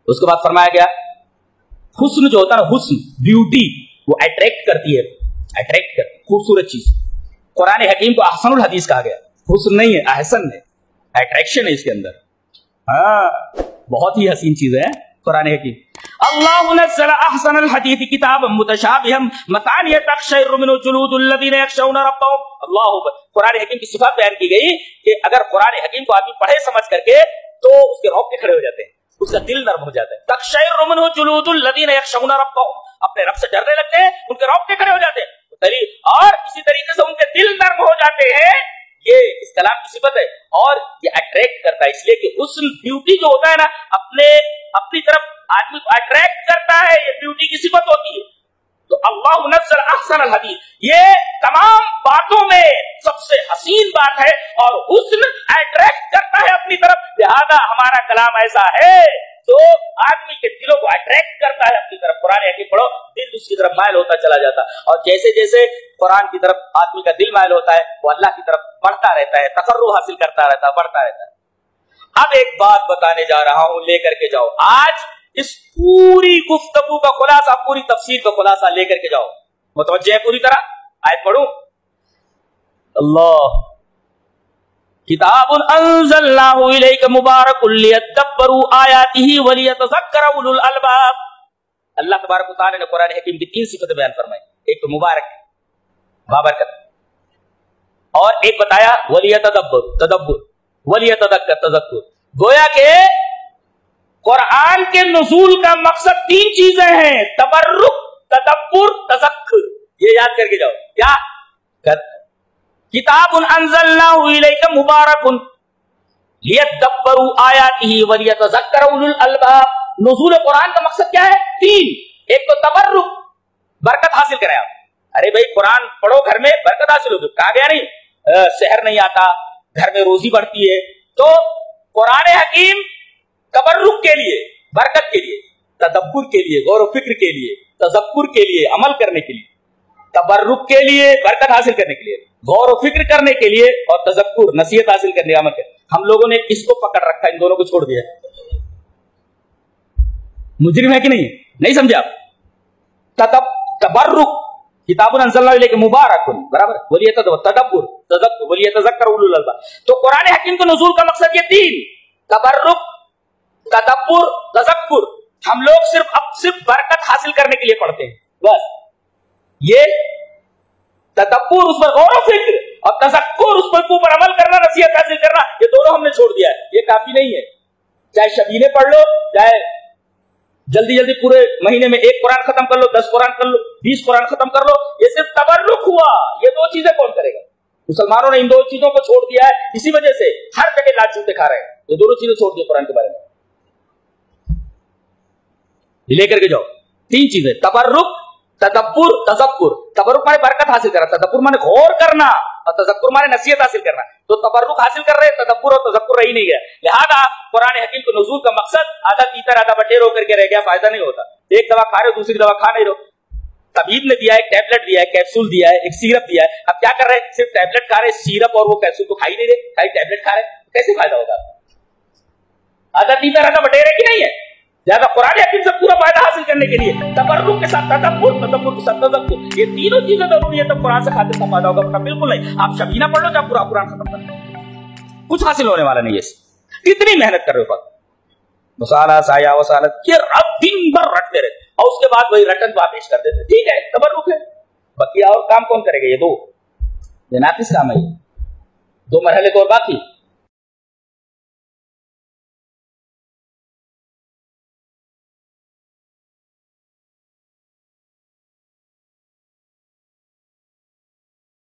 उसके बाद फरमाया गया हुस्न जो होता है ना, हुस्न ब्यूटी वो अट्रैक्ट करती है, अट्रैक्ट करती है खूबसूरत चीज। कुरान हकीम को अहसनुल हदीस कहा गया, हुस्न नहीं है, अहसन है, अट्रैक्शन है इसके अंदर। हाँ, बहुत ही हसीन चीज है कुरान हकीम। अल्लाहु नज़्ज़ला अहसनल हदीस किताबम मुतशाबिहम मतानिया तक़शइरु मिन्हु जुलूदुल लज़ीना यख़शौना रब्बहुम। अल्लाहु अकबर। कुरान हकीम की सिफात बयान की गई कि अगर कुरान हकीम को आदमी पढ़े समझ करके तो उसके रोंगटे खड़े हो जाते हैं, उसका दिल नर्म हो जाता है। तक़शइरु मिन्हु जुलूदुल लज़ीना यख़शौना रब्बहुम, अपने रब से डरने लगते हैं, उनके रोंगटे खड़े हो जाते हैं। और इसी तरीके से उनके दिल नर्म हो जाते हैं। ये इस कलाम की सिफत है और ये अट्रैक्ट करता है, इसलिए कि हुस्न ब्यूटी जो होता है ना, अपनी तरफ आदमी को अट्रैक्ट करता है, ये ब्यूटी की सिफत होती है। तो अल्लाहु नज़्ज़ला अहसनल हदीस, ये तमाम बातों में सबसे हसीन बात है और हुस्न अट्रैक्ट करता है अपनी तरफ। लिहाजा हमारा कलाम ऐसा है तो आदमी के दिलों को अट्रैक्ट करता है अपनी तरफ। कुरान हकीम पढ़ो, दिल उसकी तरफ मायल होता चला जाता है और जैसे जैसे कुरान की तरफ आदमी का दिल मायल होता है वो अल्लाह की तरफ बढ़ता रहता है, तकर्रुब हासिल करता रहता है, बढ़ता रहता है। अब एक बात बताने जा रहा हूं, लेकर के जाओ आज इस पूरी गुफ्तगू का खुलासा, पूरी तफसीर का खुलासा लेकर के जाओ, मुतवज्जे पूरी तरह। आयत पढ़ूं, अल्लाह किताबुन अंज़लनाहु इलैका मुबारकुल लियद्दब्बरू आयातिही व लियतज़क्कर उलुल अलबाब। अल्लाह तबारक व तआला ने कुरान हकीम की 3 सिफतें बयान फरमाई, एक तो मुबारक बाबरकत और एक बताया वलियतदब्बर तदब्बर वलियतज़क्कर तज़क्कुर। गोया के कुरान के नुज़ूल का मकसद 3 चीजें हैं, तबर्रुक, तदब्बुर, तज़क्कुर। ये याद करके जाओ। क्या किताबुन अंज़लनाहु इलैका मुबारकुन लियद्दब्बरू आयातिही व लियतज़क्कर उलुल अलबाब। नुज़ूल कुरान का मकसद क्या है? 3। एक तो तबर्रुक, बरकत हासिल करें आप। अरे भाई कुरान पढ़ो, घर में बरकत हासिल होगी। कहा गया नहीं शहर नहीं आता, घर में रोजी बढ़ती है। तो कुरान हकीम तबर्रुक के लिए, बरकत के लिए, तदब्बुर के लिए, गौर व फिक्र के लिए, तज़क्कुर के लिए, अमल करने के लिए। तबर्रुक के लिए, बरकत हासिल करने के लिए, गौर व फिक्र करने के लिए और तज़क्कुर, नसीहत हासिल करने, अमल करने। हम लोगों ने किसको पकड़ रखा, इन दोनों को छोड़ दिया। मुजरिम है कि नहीं? नहीं समझे आप? तबर्रुक किताबुन अंज़लनाहु इलैका मुबारकुन, बराबर, तदब्बुर तज़क्कुर व लियतज़क्कर उलुल अलबाब। तो कुरान हकीम के नुज़ूल का मकसद ये 3, तबर्रुक, तदब्बुर, तज़क्कुर। हम लोग सिर्फ बरकत हासिल करने के लिए पढ़ते हैं बस। ये तदब्बुर, उस पर गौर व फिक्र, और तज़क्कुर, उस पर ऊपर अमल करना, नसीहत हासिल करना, ये दोनों हमने छोड़ दिया है। ये काफी नहीं है। चाहे शबीने पढ़ लो, चाहे जल्दी जल्दी पूरे महीने में 1 कुरान खत्म कर लो, 10 कुरान कर लो, 20 कुरान खत्म कर लो, ये सिर्फ तबर्रुक हुआ। ये 2 चीजें कौन करेगा? मुसलमानों ने इन 2 चीजों को छोड़ दिया है, इसी वजह से हर जगह लात जूते खा रहे हैं। ये दोनों चीजें छोड़ दिए कुरान के बारे में। लेकर के जाओ 3 चीजें, तबर्रुक, तदब्बुर, तज़क्कुर। तबर्रुक माने बरकत हासिल करना, तदब्बुर माने गौर करना और तज़क्कुर माने नसीहत हासिल करना। तो तबर्रुक हासिल कर रहे, तदब्बुर और तज़क्कुर रह ही नहीं गया। लिहाजा कुरान हकीम के नुज़ूल का मकसद आधा तीतर आधा बटेर होकर के रह गया, फायदा नहीं होता। एक दवा खा रहे हो, दूसरी दवा खा नहीं रहो। तबीब ने दिया है, टैबलेट दिया है, कैप्सूल दिया है, एक सिरप दिया है। अब क्या कर रहे हैं? सिर्फ टैबलेट खा रहे, सिरप और वो कैप्सूल तो खा ही नहीं रहे, खाली टैबलेट खा रहे, कैसे फायदा होगा? आधा तीतर आधा बटेर है कि नहीं है? ज्यादा कुरान हकीम से पूरा फायदा हासिल करने के लिए तबर्रुक के साथ तदब्बुर, तदब्बुर के साथ तज़क्कुर, ये तीनों चीजें जरूरी है, तब कुरान से खातिर का फायदा होगा। बिल्कुल नहीं। आप शबीना पढ़ लो, जब पूरा कुरान खत्म कर लो, कुछ हासिल होने वाला नहीं है। कितनी मेहनत कर रहे हो, मुसाला साया वसालत, ये रब दिन भर रटते रहते और उसके बाद वही रटन पेश कर देते। ठीक है, तबर्रुक है, बाकी और काम कौन करेगा? ये 2 नाकिस काम है, 2 मरहले तो और बाकी।